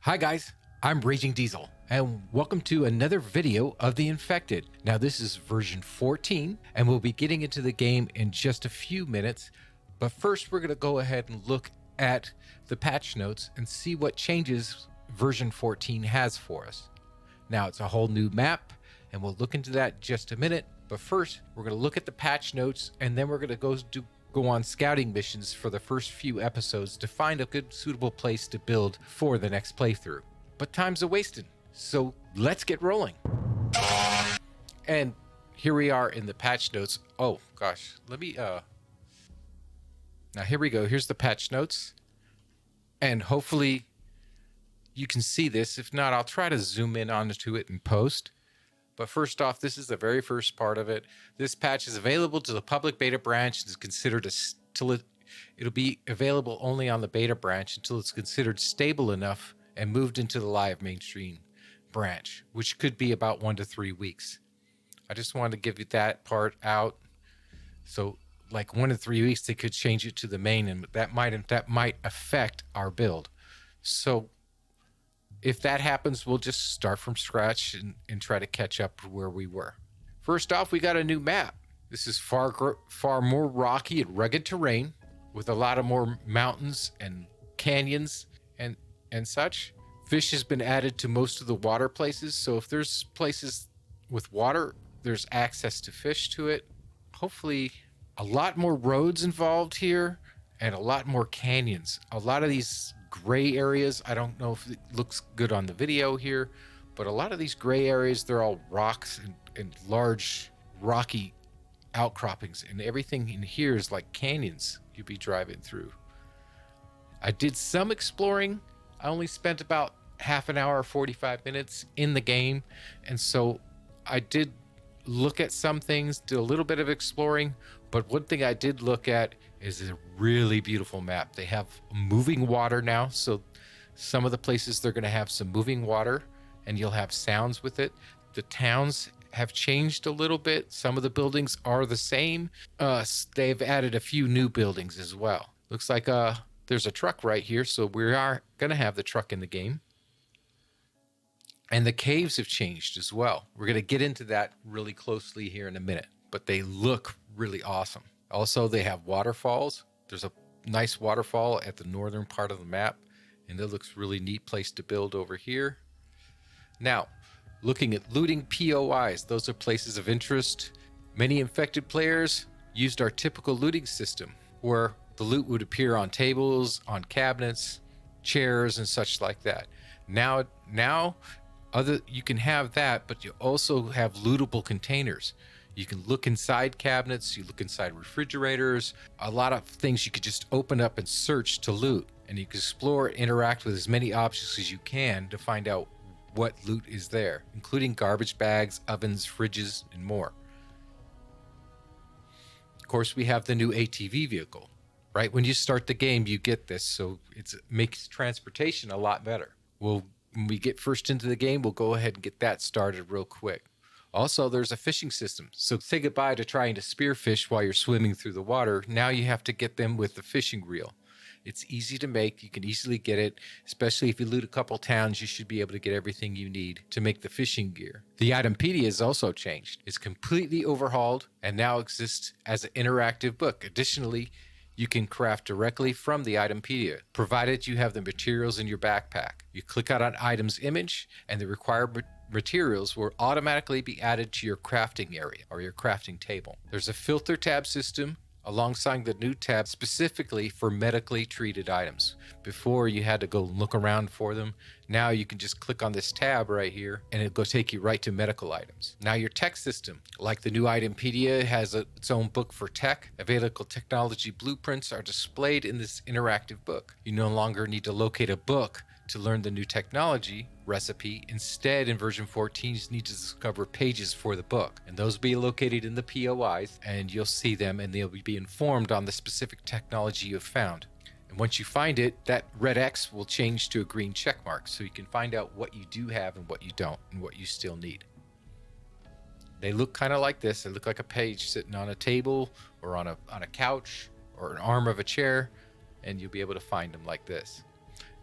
Hi guys, I'm Raging Diesel, and welcome to another video of The Infected. Now this is version 14, and we'll be getting into the game in just a few minutes, but first we're going to go ahead and look at the patch notes and see what changes version 14 has for us. Now it's a whole new map, and we'll look into that in just a minute, but first we're going to look at the patch notes, and then we're going to go on scouting missions for the first few episodes to find a good suitable place to build for the next playthrough. But time's a-wasting, so let's get rolling. And here we are in the patch notes. Oh gosh, let me now here we go. Here's the patch notes, and hopefully you can see this. If not, I'll try to zoom in onto it in post. But first off, this is the very first part of it. This patch is available to the public beta branch and is considered it'll be available only on the beta branch until it's considered stable enough and moved into the live mainstream branch, which could be about 1 to 3 weeks. I just wanted to give you that part out. So like 1 to 3 weeks, they could change it to the main, and that might affect our build. So if that happens, we'll just start from scratch and try to catch up where we were. First off, we got a new map. This is far more rocky and rugged terrain with a lot of more mountains and canyons and such. Fish has been added to most of the water places, so if there's places with water, there's access to fish to it. Hopefully, a lot more roads involved here and a lot more canyons. A lot of these gray areas, I don't know if it looks good on the video here, but a lot of these gray areas, they're all rocks and large rocky outcroppings, and everything in here is like canyons you'd be driving through. I did some exploring. I only spent about half an hour, 45 minutes in the game, and so I did look at some things, did a little bit of exploring, but one thing I did look at is a really beautiful map. They have moving water now, so some of the places they're going to have some moving water, and you'll have sounds with it. The towns have changed a little bit. Some of the buildings are the same. They've added a few new buildings as well. Looks like there's a truck right here, so we are going to have the truck in the game. And the caves have changed as well. We're going to get into that really closely here in a minute, but they look really awesome. Also, they have waterfalls. There's a nice waterfall at the northern part of the map, and it looks really neat place to build over here. Now, looking at looting POIs, those are places of interest. Many infected players used our typical looting system, where the loot would appear on tables, on cabinets, chairs, and such like that. Now, you can have that, but you also have lootable containers. You can look inside cabinets, you look inside refrigerators, a lot of things you could just open up and search to loot. And you can explore and interact with as many objects as you can to find out what loot is there, including garbage bags, ovens, fridges, and more. Of course, we have the new ATV vehicle. Right when you start the game, you get this, so it makes transportation a lot better. When we get first into the game, we'll go ahead and get that started real quick. Also, there's a fishing system. So say goodbye to trying to spear fish while you're swimming through the water. Now you have to get them with the fishing reel. It's easy to make. You can easily get it, especially if you loot a couple towns. You should be able to get everything you need to make the fishing gear. The itempedia has also changed. It's completely overhauled and now exists as an interactive book. Additionally, you can craft directly from the itempedia, provided you have the materials in your backpack. You click on an item's image, and the required materials will automatically be added to your crafting area or your crafting table. There's a filter tab system alongside the new tab specifically for medically treated items. Before, you had to go look around for them. Now you can just click on this tab right here and it'll go take you right to medical items. Now your tech system, like the new itempedia, has its own book for tech. Available technology blueprints are displayed in this interactive book. You no longer need to locate a book to learn the new technology recipe. Instead, in version 14, you need to discover pages for the book, and those will be located in the POIs, and you'll see them and they'll be informed on the specific technology you've found. And once you find it, that red X will change to a green check mark, so you can find out what you do have and what you don't, and what you still need. They look kind of like this. They look like a page sitting on a table or on a couch or an arm of a chair, and you'll be able to find them like this.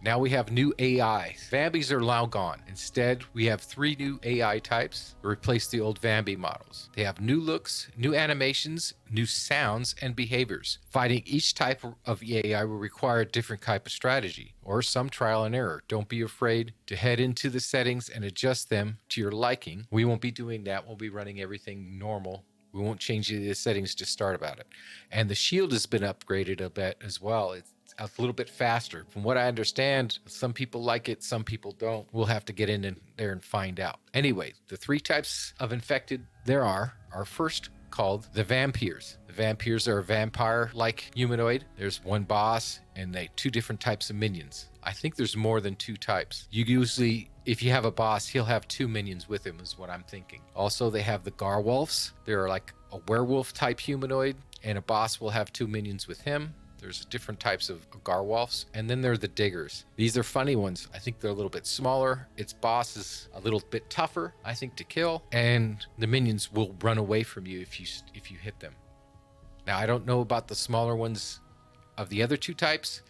Now we have new AI. Vambies are now gone. Instead, we have 3 new AI types to replace the old Vambie models. They have new looks, new animations, new sounds, and behaviors. Fighting each type of AI will require a different type of strategy or some trial and error. Don't be afraid to head into the settings and adjust them to your liking. We won't be doing that. We'll be running everything normal. We won't change the settings to start about it. And the shield has been upgraded a bit as well. It's a little bit faster. From what I understand, some people like it, some people don't. We'll have to get in there and find out. Anyway, the 3 types of infected there are first called the vampires. The vampires are a vampire-like humanoid. There's one boss and 2 different types of minions. I think there's more than 2 types. You usually, if you have a boss, he'll have 2 minions with him is what I'm thinking. Also, they have the Garwolves. They're like a werewolf type humanoid, and a boss will have 2 minions with him. There's different types of Garwolves. And then there are the Diggers. These are funny ones. I think they're a little bit smaller. Its boss is a little bit tougher, I think, to kill. And the minions will run away from you if you hit them. Now, I don't know about the smaller ones of the other 2 types,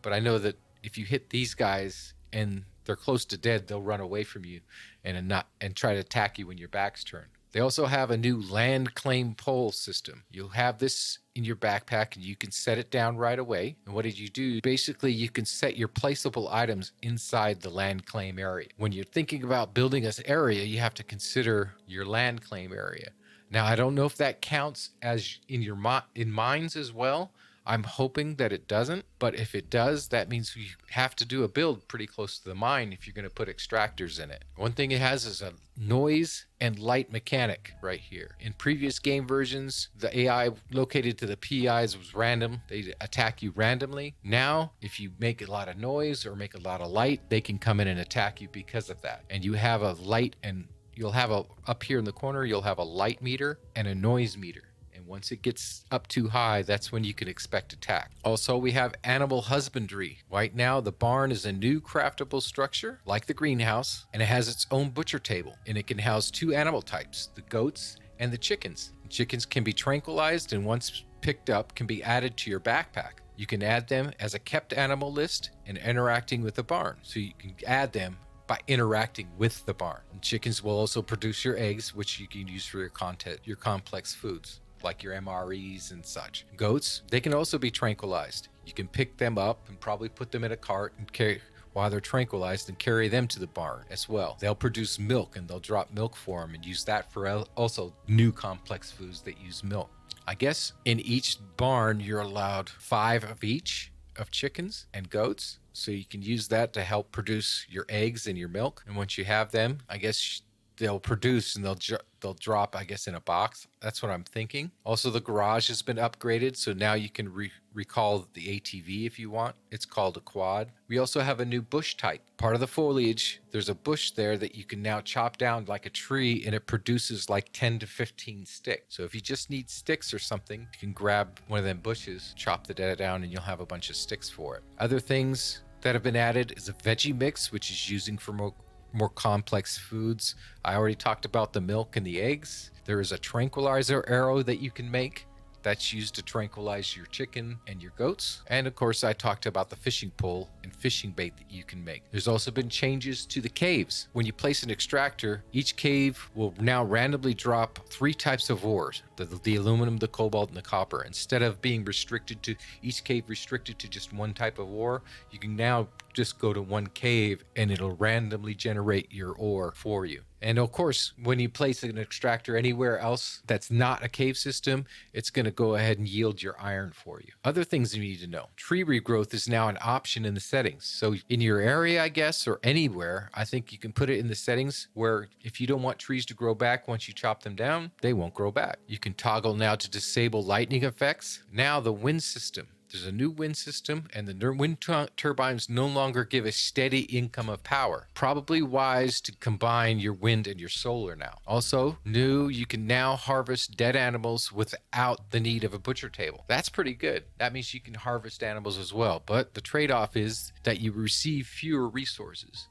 but I know that if you hit these guys and they're close to dead, they'll run away from you and try to attack you when your back's turned. They also have a new land claim pole system. You'll have this in your backpack and you can set it down right away. And what did you do? Basically, you can set your placeable items inside the land claim area. When you're thinking about building this area, you have to consider your land claim area. Now, I don't know if that counts as in mines as well. I'm hoping that it doesn't, but if it does, that means you have to do a build pretty close to the mine if you're going to put extractors in it. One thing it has is a noise and light mechanic right here. In previous game versions, the AI located to the PIs was random. They attack you randomly. Now, if you make a lot of noise or make a lot of light, they can come in and attack you because of that. And you have a light and you'll have up here in the corner, you'll have a light meter and a noise meter. Once it gets up too high, that's when you can expect attack. Also, we have animal husbandry. Right now, the barn is a new craftable structure, like the greenhouse, and it has its own butcher table. And it can house 2 animal types, the goats and the chickens. And chickens can be tranquilized and once picked up can be added to your backpack. You can add them as a kept animal list and interacting with the barn. So you can add them by interacting with the barn. And chickens will also produce your eggs, which you can use for your complex foods, like your MREs and such. Goats, they can also be tranquilized. You can pick them up and probably put them in a cart and carry while they're tranquilized and carry them to the barn as well. They'll produce milk and they'll drop milk for them and use that for also new complex foods that use milk. I guess in each barn, you're allowed 5 of each of chickens and goats. So you can use that to help produce your eggs and your milk. And once you have them, I guess they'll produce and they'll drop, I guess, in a box. That's what I'm thinking. Also, the garage has been upgraded, so now you can recall the ATV if you want. It's called a quad. We also have a new bush type. Part of the foliage, there's a bush there that you can now chop down like a tree, and it produces like 10 to 15 sticks. So if you just need sticks or something, you can grab one of them bushes, chop the data down, and you'll have a bunch of sticks for it. Other things that have been added is a veggie mix, which is using for more complex foods. I already talked about the milk and the eggs. There is a tranquilizer arrow that you can make that's used to tranquilize your chicken and your goats. And of course, I talked about the fishing pole and fishing bait that you can make. There's also been changes to the caves. When you place an extractor, each cave will now randomly drop 3 types of ores, the aluminum, the cobalt, and the copper. Instead of being restricted to each cave restricted to just one type of ore, you can now just go to one cave and it'll randomly generate your ore for you. And of course, when you place an extractor anywhere else that's not a cave system, it's going to go ahead and yield your iron for you. Other things you need to know. Tree regrowth is now an option in the settings. So in your area, I guess, or anywhere, I think you can put it in the settings where if you don't want trees to grow back once you chop them down, they won't grow back. You can toggle now to disable lightning effects. Now the wind system. There's a new wind system, and the wind turbines no longer give a steady income of power. Probably wise to combine your wind and your solar now. Also, new, you can now harvest dead animals without the need of a butcher table. That's pretty good. That means you can harvest animals as well, but the trade-off is that you receive fewer resources.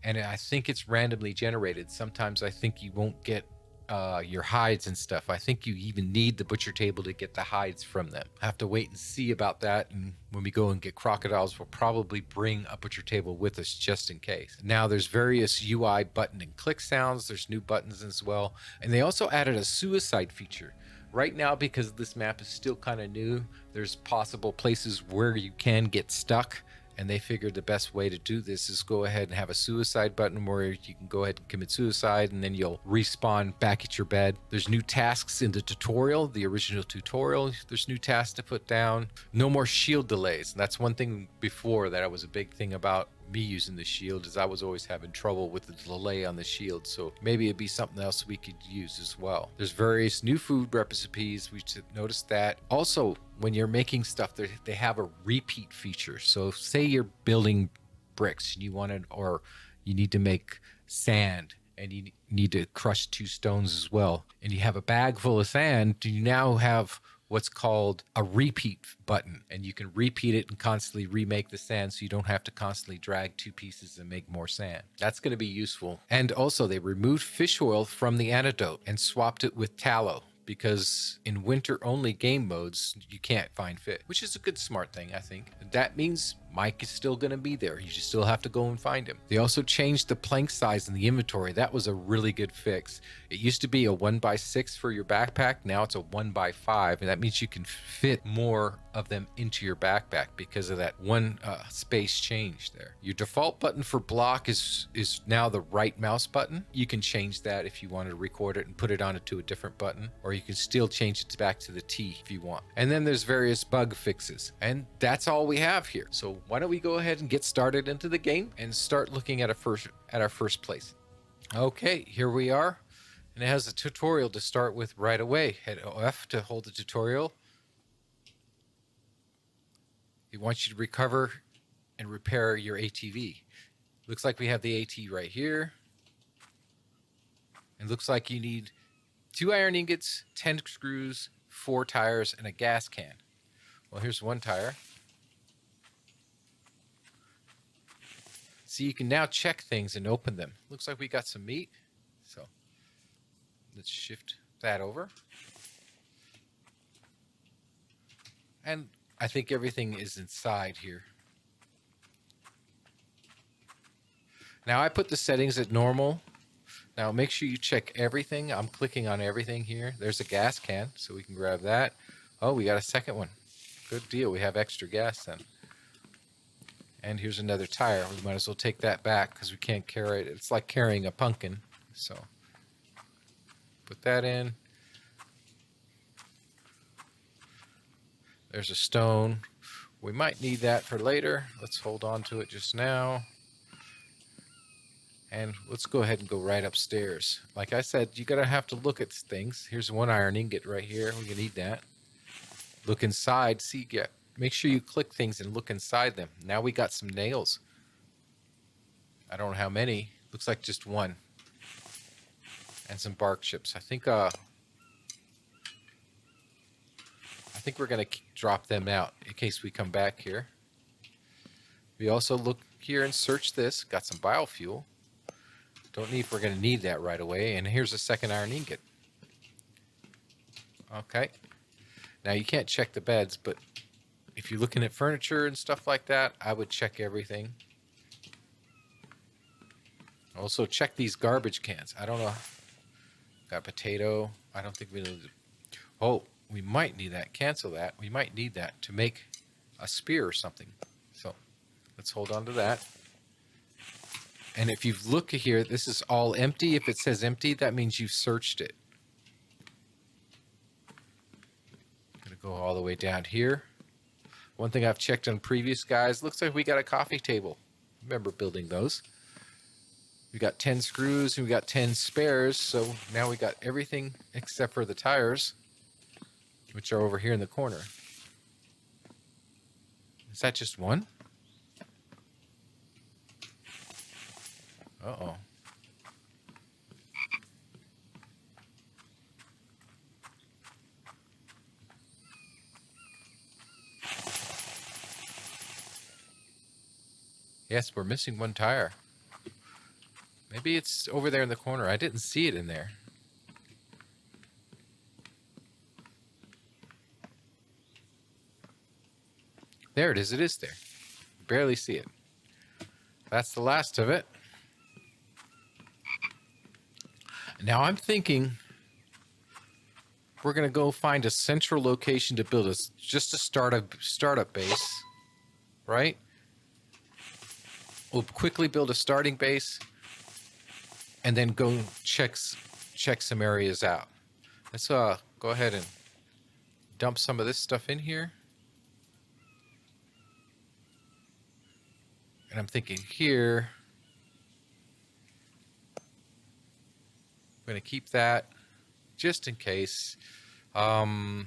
And I think it's randomly generated. Sometimes I think you won't get your hides and stuff. I think you even need the butcher table to get the hides from them. I have to wait and see about that. And when we go and get crocodiles, we'll probably bring a butcher table with us just in case. Now there's various UI button and click sounds. There's new buttons as well. And they also added a suicide feature. Right now, because this map is still kind of new, there's possible places where you can get stuck. And they figured the best way to do this is go ahead and have a suicide button where you can go ahead and commit suicide and then you'll respawn back at your bed. There's new tasks in the tutorial, the original tutorial. There's new tasks to put down. No more shield delays. And that's one thing before that was a big thing about me using the shield, is I was always having trouble with the delay on the shield. So maybe it'd be something else we could use as well. There's various new food recipes. We should notice that. Also, when you're making stuff, they have a repeat feature. So say you're building bricks and you want it, or you need to make sand and you need to crush 2 stones as well, and you have a bag full of sand, you now have what's called a repeat button, and you can repeat it and constantly remake the sand, so you don't have to constantly drag 2 pieces and make more sand. That's going to be useful. And also they removed fish oil from the antidote and swapped it with tallow, because in winter only game modes you can't find fish, which is a good smart thing. I think that means Mike is still going to be there. You just still have to go and find him. They also changed the plank size in the inventory. That was a really good fix. It used to be a 1x6 for your backpack. Now it's a 1x5, and that means you can fit more of them into your backpack because of that one space change there. Your default button for block is now the right mouse button. You can change that if you want to record it and put it onto a different button, or you can still change it back to the T if you want. And then there's various bug fixes, and that's all we have here. So why don't we go ahead and get started into the game and start looking at our first place. Okay, here we are, and it has a tutorial to start with right away. Hit F to hold the tutorial. It wants you to recover and repair your ATV. Looks like we have the AT right here. It looks like you need 2 iron ingots, 10 screws, 4 tires, and a gas can. Well, here's 1 tire. See, you can now check things and open them. Looks like we got some meat. So let's shift that over. And I think everything is inside here. Now I put the settings at normal. Now make sure you check everything. I'm clicking on everything here. There's a gas can, so we can grab that. Oh, we got a second one. Good deal. We have extra gas then. And here's another tire. We might as well take that back because we can't carry it. It's like carrying a pumpkin. So put that in. There's a stone. We might need that for later. Let's hold on to it just now. And let's go ahead and go right upstairs. Like I said, you gotta have to look at things. Here's 1 iron ingot right here. We're gonna need that. Look inside. See, make sure you click things and look inside them. Now we got some nails. I don't know how many. Looks like just 1. And some bark chips. I think we're gonna drop them out in case we come back here. We also look here and search this. Got some biofuel. Don't need. We're gonna need that right away. And here's a 2nd iron ingot. Okay. Now you can't check the beds, but if you're looking at furniture and stuff like that, I would check everything. Also check these garbage cans. I don't know. Got potato. I don't think we need to. Oh, we might need that. Cancel that. We might need that to make a spear or something. So let's hold on to that. And if you look here, this is all empty. If it says empty, that means you've searched it. Gonna go all the way down here. One thing I've checked on previous guys, looks like we got a coffee table. Remember building those. We got 10 screws and we got 10 spares, so now we got everything except for the tires, which are over here in the corner. Is that just 1? Uh-oh. Yes, we're missing 1 tire. Maybe it's over there in the corner. I didn't see it in there. There it is. It is there. Barely see it. That's the last of it. Now I'm thinking we're going to go find a central location to build just a startup base, right? We'll quickly build a starting base and then go check some areas out. Let's go ahead and dump some of this stuff in here. And I'm thinking here, I'm going to keep that just in case. Now,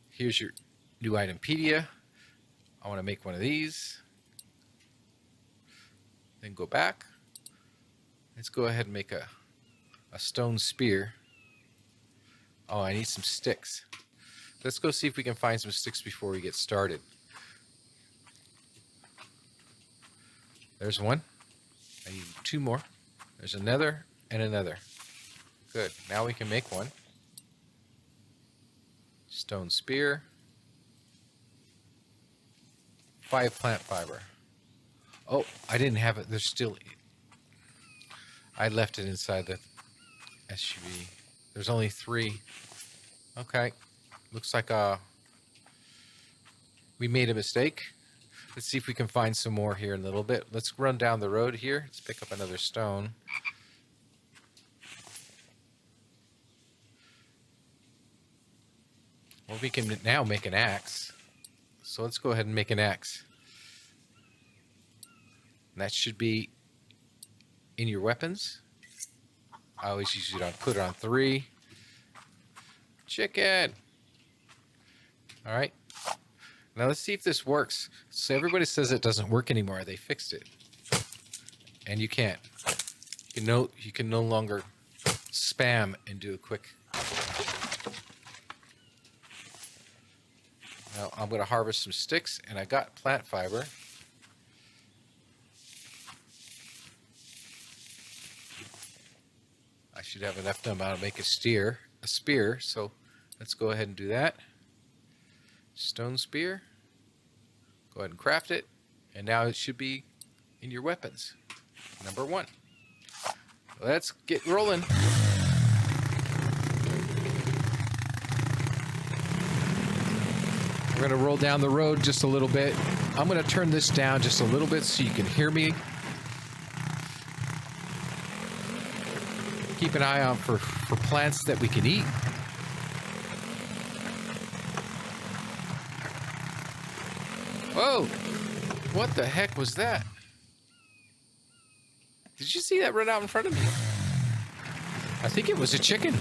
here's your new itempedia. I want to make one of these. Then go back. Let's go ahead and make a stone spear. Oh, I need some sticks. Let's go see if we can find some sticks before we get started. There's one. I need 2 more. There's another and another. Good. Now we can make one. Stone spear. 5 plant fiber. Oh, I didn't have it. There's still... I left it inside the SUV. There's only 3. Okay. Looks like we made a mistake. Let's see if we can find some more here in a little bit. Let's run down the road here. Let's pick up another stone. Well, we can now make an axe. So let's go ahead and make an axe. And that should be in your weapons. I always use it on, put it on 3. Chicken! Alright. Now let's see if this works. So everybody says it doesn't work anymore. They fixed it. And you can't. You can no longer spam and do a quick. Now I'm going to harvest some sticks, and I got plant fiber. I should have enough amount to make a spear, so let's go ahead and do that. Stone spear. Go ahead and craft it, and now it should be in your weapons. Number 1. Let's get rolling. We're going to roll down the road just a little bit. I'm going to turn this down just a little bit so you can hear me. Keep an eye out for plants that we can eat. Whoa! What the heck was that? Did you see that run out in front of me? I think it was a chicken.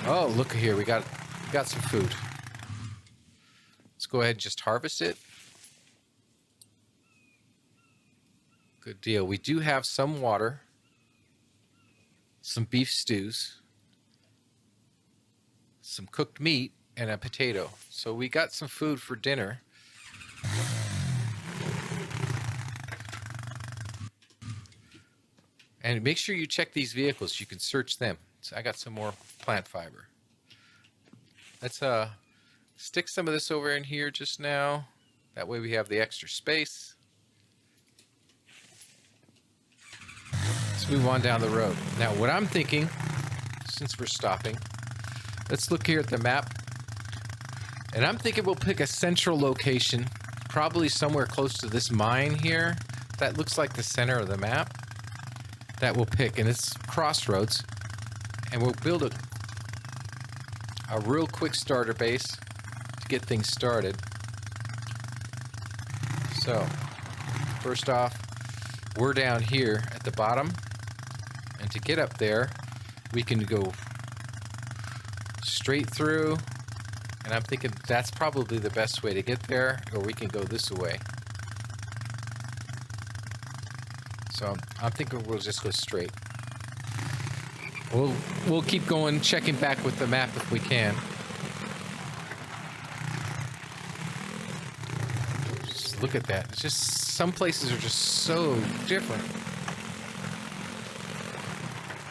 Oh, look here. We got some food. Let's go ahead and just harvest it. Good deal. We do have some water, some beef stews, some cooked meat, and a potato. So we got some food for dinner. And make sure you check these vehicles. You can search them. So I got some more plant fiber. Let's stick some of this over in here just now. That way we have the extra space. Let's move on down the road. Now what I'm thinking, since we're stopping, let's look here at the map. And I'm thinking we'll pick a central location, probably somewhere close to this mine here. That looks like the center of the map. That we'll pick, and it's crossroads. And we'll build a real quick starter base to get things started. So, first off, we're down here at the bottom. And to get up there, we can go straight through. And I'm thinking that's probably the best way to get there, or we can go this way. So I'm thinking we'll just go straight. We'll keep going, checking back with the map if we can. Just look at that. It's just some places are just so different.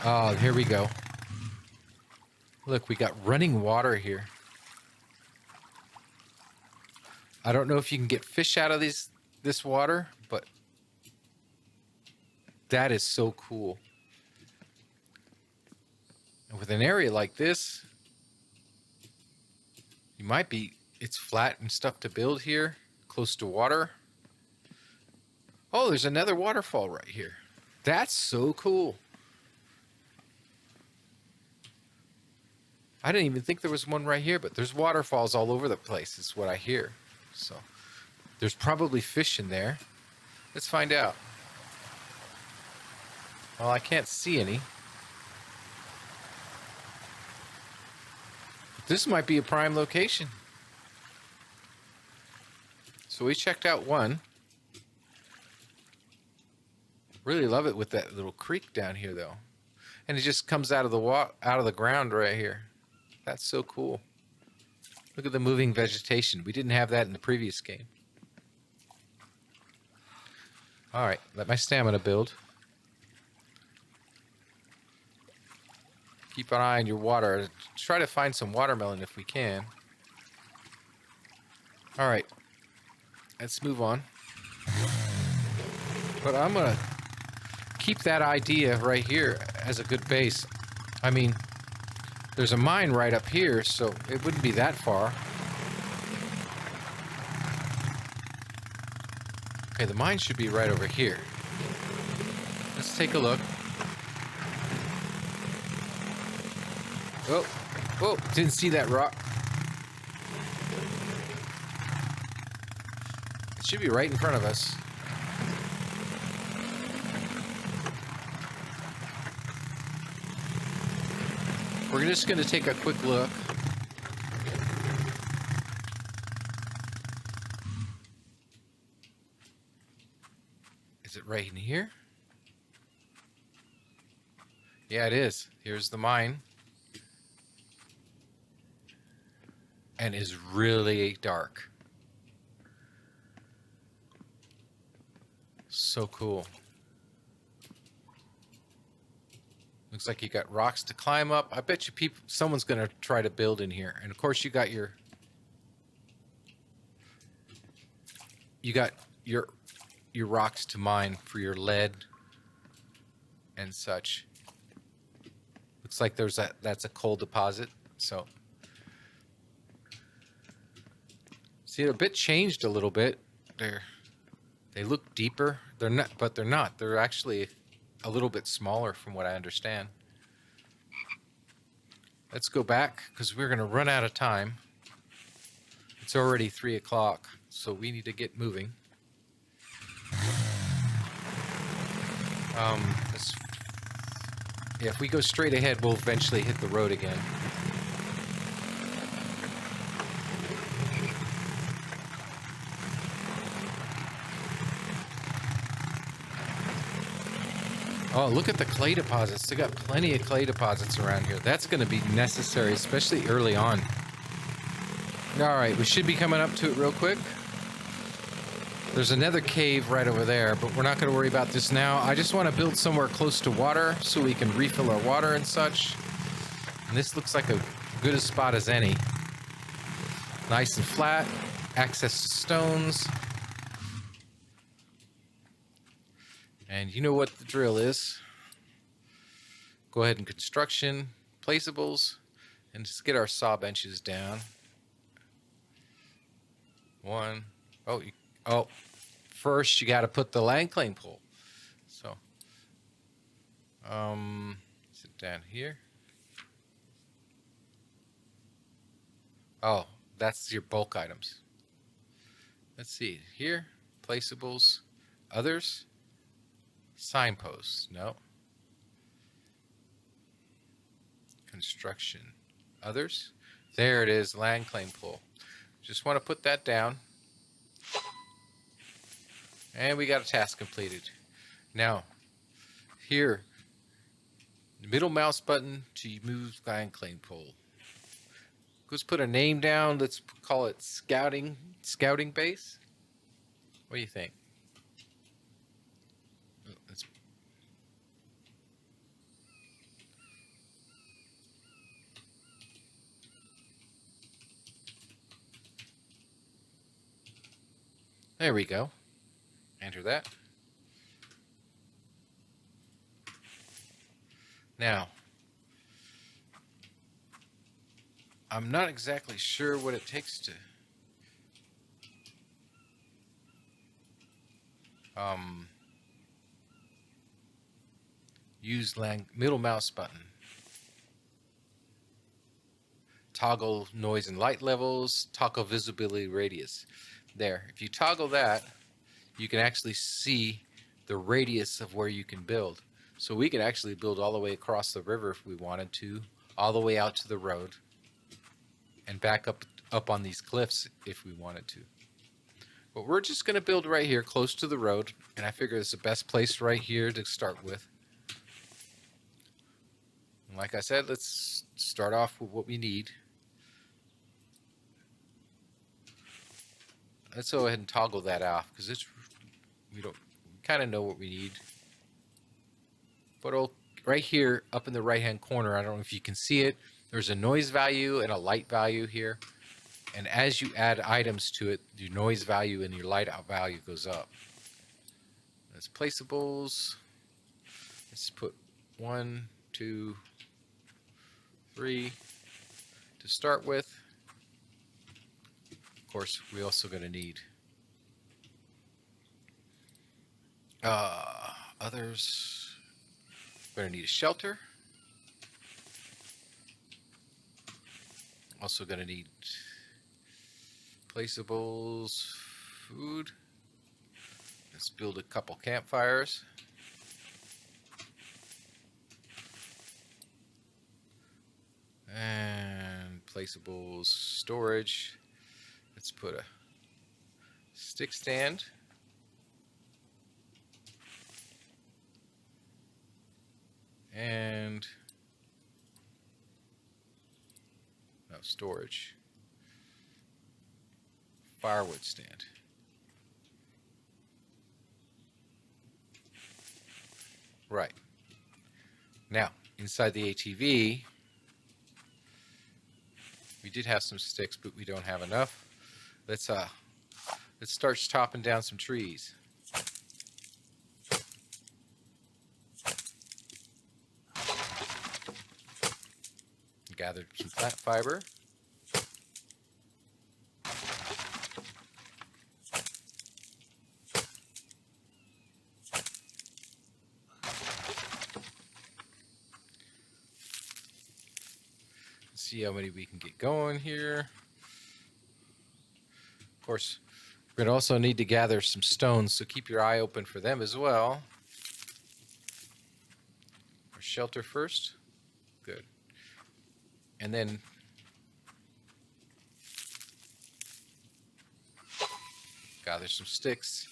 Oh, here we go. Look, we got running water here. I don't know if you can get fish out of this water, but that is so cool. And with an area like this, it's flat and stuff to build here, close to water. Oh, there's another waterfall right here. That's so cool. I didn't even think there was one right here, but there's waterfalls all over the place, is what I hear. So there's probably fish in there. Let's find out. Well, I can't see any. But this might be a prime location. So we checked out one. Really love it with that little creek down here, though. And it just comes out of the ground right here. That's so cool. Look at the moving vegetation. We didn't have that in the previous game. All right, let my stamina build. Keep an eye on your water. Try to find some watermelon if we can. All right, let's move on. But I'm gonna keep that idea right here as a good base. I mean, there's a mine right up here, so it wouldn't be that far. Okay, the mine should be right over here. Let's take a look. Oh, oh, didn't see that rock. It should be right in front of us. We're just going to take a quick look. Is it right in here? Yeah, it is. Here's the mine. And is really dark. So cool. Looks like you got rocks to climb up. I bet you someone's gonna try to build in here. And of course you got your rocks to mine for your lead and such. Looks like that's a coal deposit. So see, a bit changed a little bit. They look deeper. They're not, but they're not. They're actually a little bit smaller from what I understand. Let's go back because we're going to run out of time. It's already 3 o'clock, so we need to get moving. If we go straight ahead, we'll eventually hit the road again. Oh, look at the clay deposits. They got plenty of clay deposits around here. That's going to be necessary, especially early on. All right, we should be coming up to it real quick. There's another cave right over there, but we're not going to worry about this now. I just want to build somewhere close to water so we can refill our water and such. And this looks like a good a spot as any. Nice and flat, access to stones. And you know what the drill is. Go ahead and construction, placeables, and just get our saw benches down. One. Oh, first you got to put the land claim pole. So, sit down here. Oh, that's your bulk items. Let's see here, placeables, others. Signposts, no. Construction, others. There it is, land claim pole. Just want to put that down. And we got a task completed. Now, here, the middle mouse button to move land claim pole. Let's put a name down. Let's call it scouting base. What do you think? There we go. Enter that. Now, I'm not exactly sure what it takes to use middle mouse button. Toggle noise and light levels, toggle visibility radius. There, if you toggle that, you can actually see the radius of where you can build. So we could actually build all the way across the river if we wanted to, all the way out to the road, and back up on these cliffs if we wanted to. But we're just going to build right here close to the road, and I figure it's the best place right here to start with. And like I said, let's start off with what we need. Let's go ahead and toggle that off because we kind of know what we need. But right here up in the right hand corner, I don't know if you can see it, there's a noise value and a light value here. And as you add items to it, your noise value and your light value goes up. That's placeables. Let's put 1, 2, 3 to start with. Of course, we also going to need others. We're going to need a shelter. Also going to need placeables, food. Let's build a couple campfires. And placeables, storage. Let's put a stick stand. And no, storage. Firewood stand. Right. Now, inside the ATV, we did have some sticks, but we don't have enough. Let's start chopping down some trees. Gathered some plant fiber. Let's see how many we can get going here. Of course, we're going to also need to gather some stones, so keep your eye open for them as well. Our shelter first. Good. And then gather some sticks.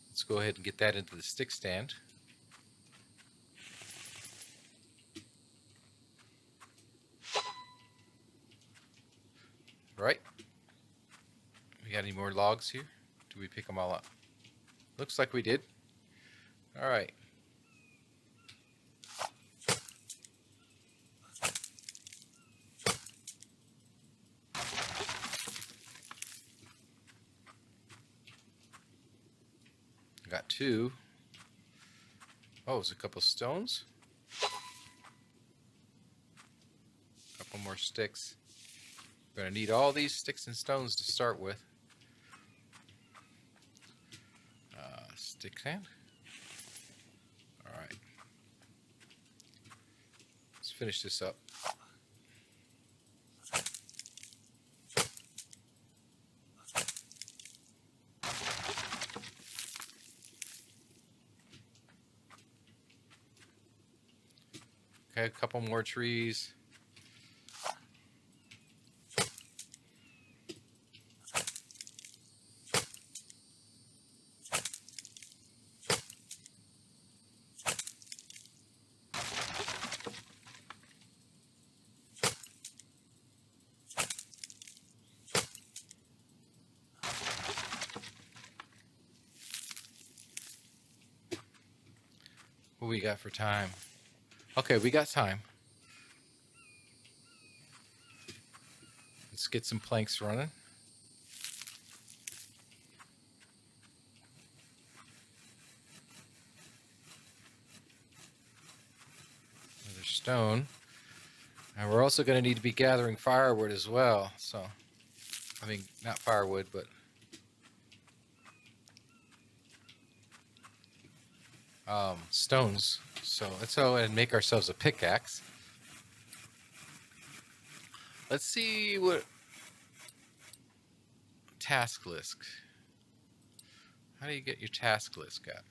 Let's go ahead and get that into the stick stand. Right. We got any more logs here? Do we pick them all up? Looks like we did. All right. Got 2. Oh, there's a couple stones. Couple more sticks. We're going to need all these sticks and stones to start with. Stick sand. All right. Let's finish this up. Okay, a couple more trees. What we got for time? Okay, we got time. Let's get some planks running. stone. And we're also going to need to be gathering firewood as well. So, I mean, not firewood, but stones. So let's go ahead and make ourselves a pickaxe. Let's see what task list. How do you get your task list up?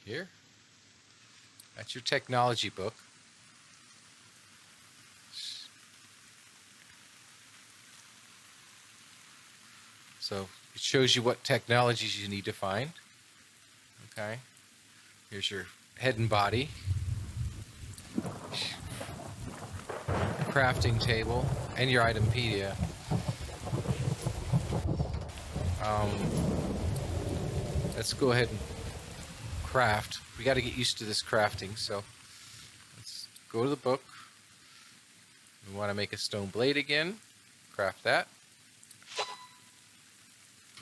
Here. That's your technology book. So it shows you what technologies you need to find. Okay. Here's your head and body. Crafting table and your itempedia. Let's go ahead and craft. We got to get used to this crafting, so let's go to the book. We want to make a stone blade again. Craft that.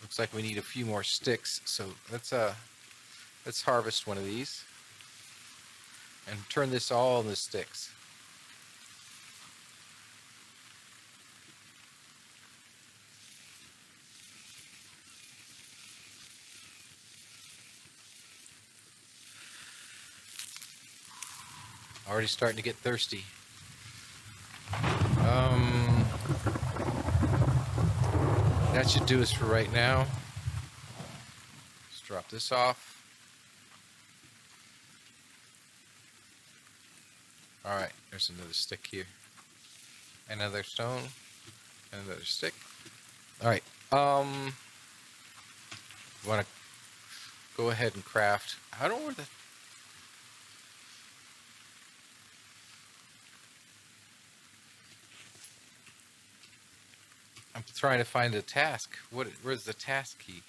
Looks like we need a few more sticks, so let's harvest one of these and turn this all into sticks. Already starting to get thirsty. That should do us for right now. Let's drop this off. Alright, there's another stick here. Another stone. Another stick. Alright, want to go ahead and craft. I don't want to. I'm trying to find a task. Where's the task key?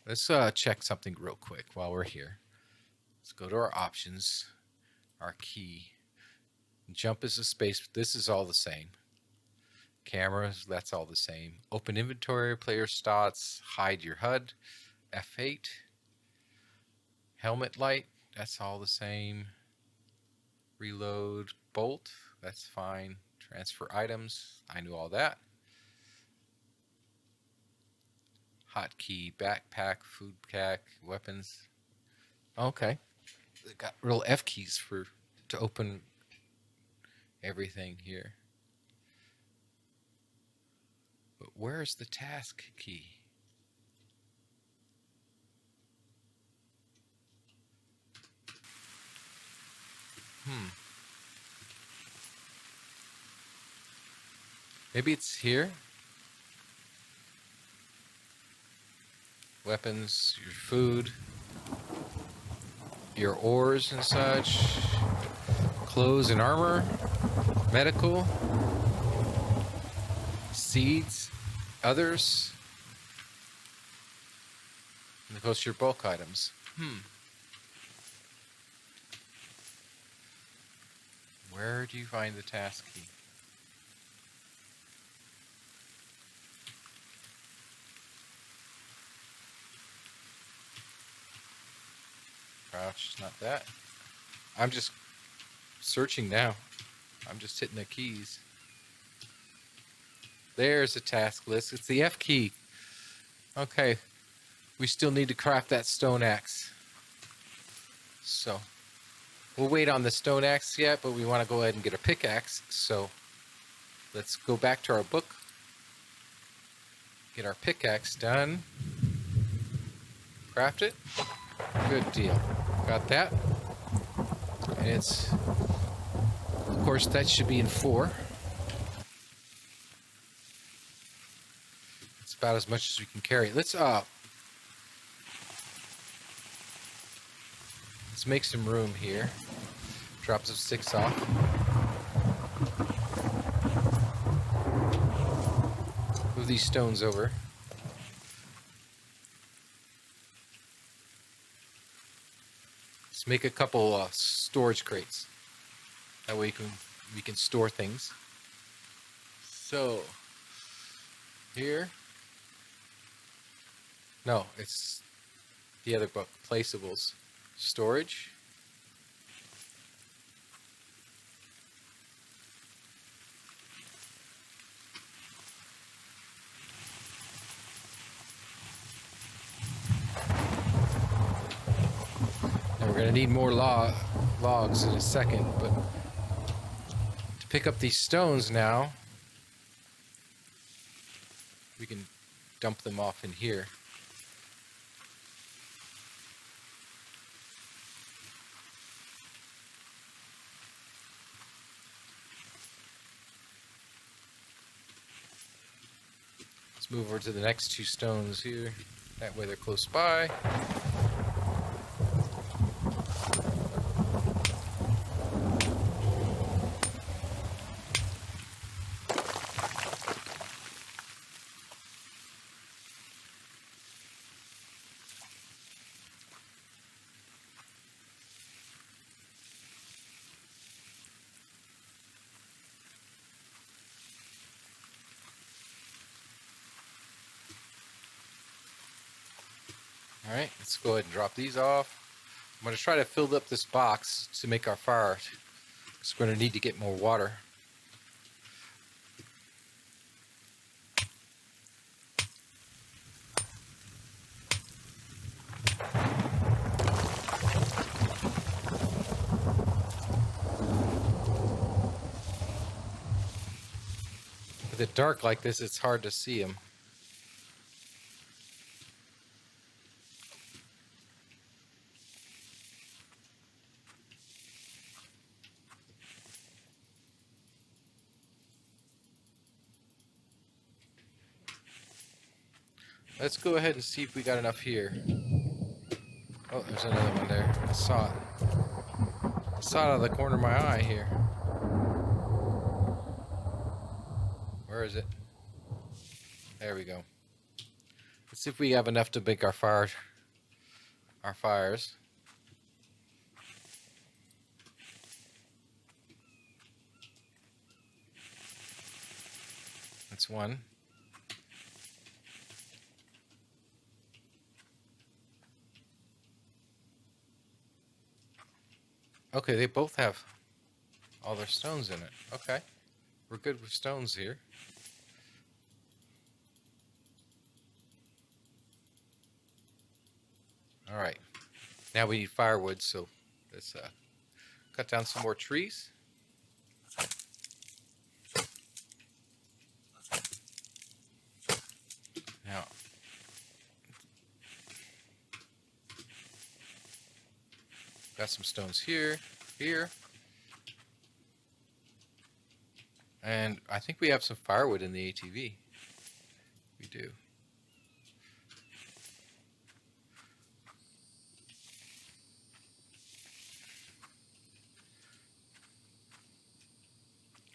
Let's check something real quick while we're here. Let's go to our options, our key. Jump is a space. This is all the same. Cameras, that's all the same. Open inventory, player stats, hide your HUD, F8. Helmet light, that's all the same. Reload, bolt, that's fine. Transfer items, I knew all that. Hotkey, backpack, food pack, weapons. Okay. They got real F keys to open everything here. But where's the task key? Maybe it's here. Weapons, your food, your ores and such, clothes and armor, medical, seeds, others, and of course your bulk items. Where do you find the task key? Crouch, not that. I'm just searching now. I'm just hitting the keys. There's a task list. It's the F key. Okay. We still need to craft that stone axe. So we'll wait on the stone axe yet, but we want to go ahead and get a pickaxe. So let's go back to our book. Get our pickaxe done. Craft it. Good deal. Got that. And it's, of course, that should be in 4. It's about as much as we can carry. Let's make some room here. Drop some sticks off. Move these stones over. Let's make a couple storage crates. That way we can store things. So here, no, it's the other book, placeables, storage. Now we're gonna need more logs in a second, but to pick up these stones now, we can dump them off in here. Let's move over to the next two stones here. That way they're close by. All right, let's go ahead and drop these off. I'm going to try to fill up this box to make our fire, because we're going to need to get more water. With it dark like this, it's hard to see them. Let's go ahead and see if we got enough here. Oh, there's another one there. I saw it. I saw it out of the corner of my eye here. Where is it? There we go. Let's see if we have enough to make our fires. That's one. Okay, they both have all their stones in it. Okay, we're good with stones here. All right, now we need firewood, so let's cut down some more trees. Now, got some stones here, and I think we have some firewood in the ATV. We do.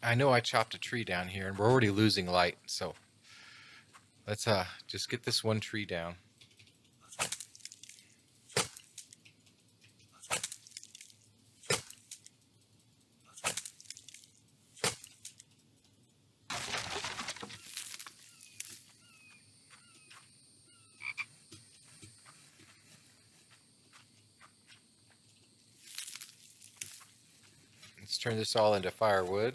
I know I chopped a tree down here, and we're already losing light, so let's just get this one tree down. Let's turn this all into firewood.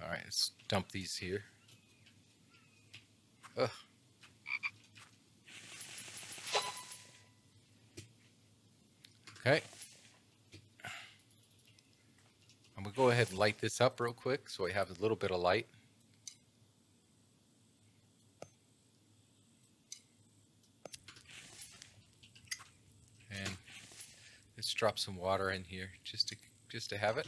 All right, let's dump these here. Ugh. Okay. I'm gonna go ahead and light this up real quick so I have a little bit of light. And let's drop some water in here just to have it.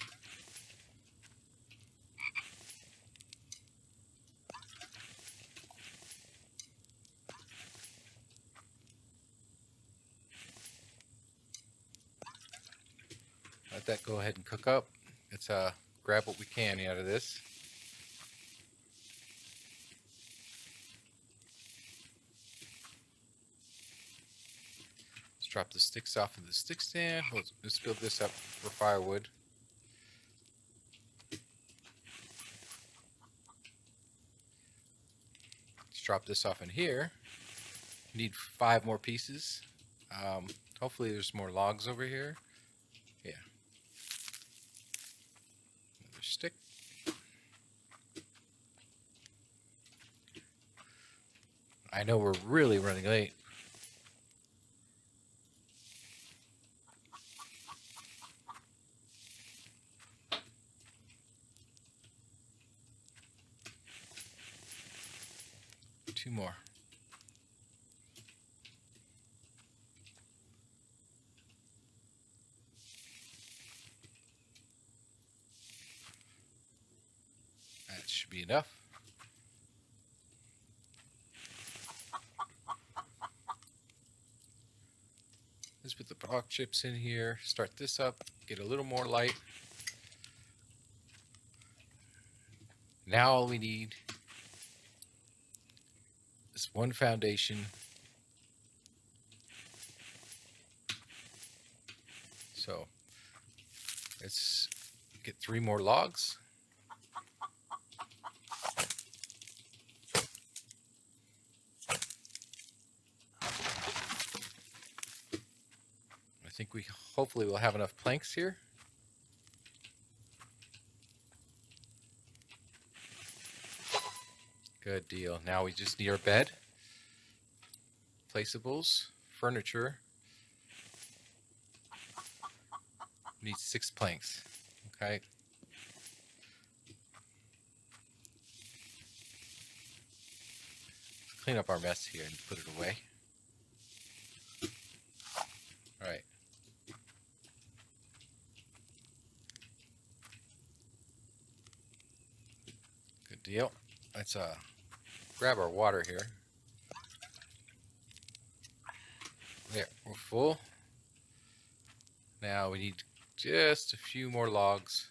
Let that go ahead and cook up. Let's grab what we can out of this. drop the sticks off of the stick stand. Let's fill this up for firewood. Let's drop this off in here. Need 5 more pieces. Hopefully there's more logs over here. Yeah. Another stick. I know we're really running late. Two more. That should be enough. Let's put the block chips in here, start this up, get a little more light. Now all we need is one foundation. So let's get 3 more logs. I think we hopefully will have enough planks here. Good deal. Now we just need our bed, placeables, furniture. We need 6 planks. Okay. Clean up our mess here and put it away. All right. Good deal. Let's grab our water here. There, we're full. Now we need just a few more logs.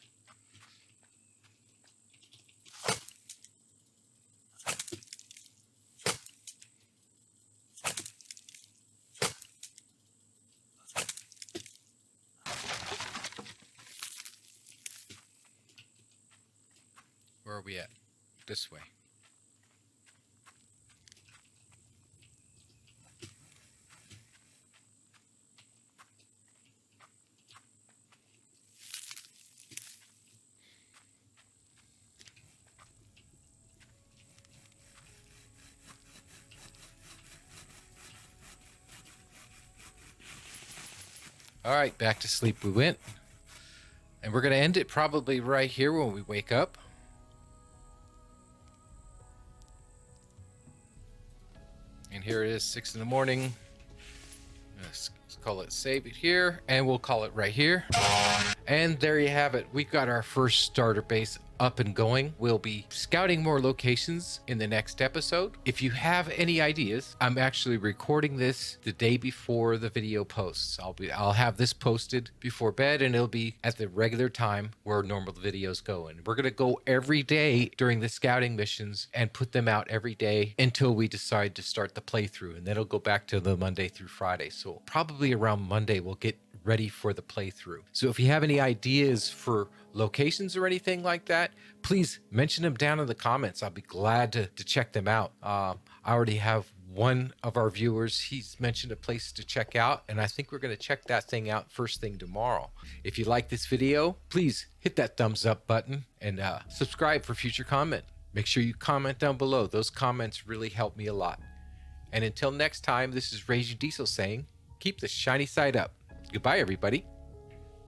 Where are we at? This way. All right, back to sleep we went. And we're going to end it probably right here when we wake up. And here it is, 6 in the morning. Let's call it save it here, and we'll call it right here. And there you have it. We've got our first starter base up and going. We'll be scouting more locations in the next episode. If you have any ideas, I'm actually recording this the day before the video posts. I'll have this posted before bed, and it'll be at the regular time where normal videos go. And we're gonna go every day during the scouting missions and put them out every day until we decide to start the playthrough, and then it'll go back to the Monday through Friday. So probably around Monday we'll get ready for the playthrough. So if you have any ideas for locations or anything like that, please mention them down in the comments. I'll be glad to check them out. I already have one of our viewers, he's mentioned a place to check out, and I think we're going to check that thing out first thing tomorrow. If you like this video, please hit that thumbs up button and subscribe for future comment. Make sure you comment down below. Those comments really help me a lot. And until next time, this is Raging Diesel saying, keep the shiny side up. Goodbye, everybody.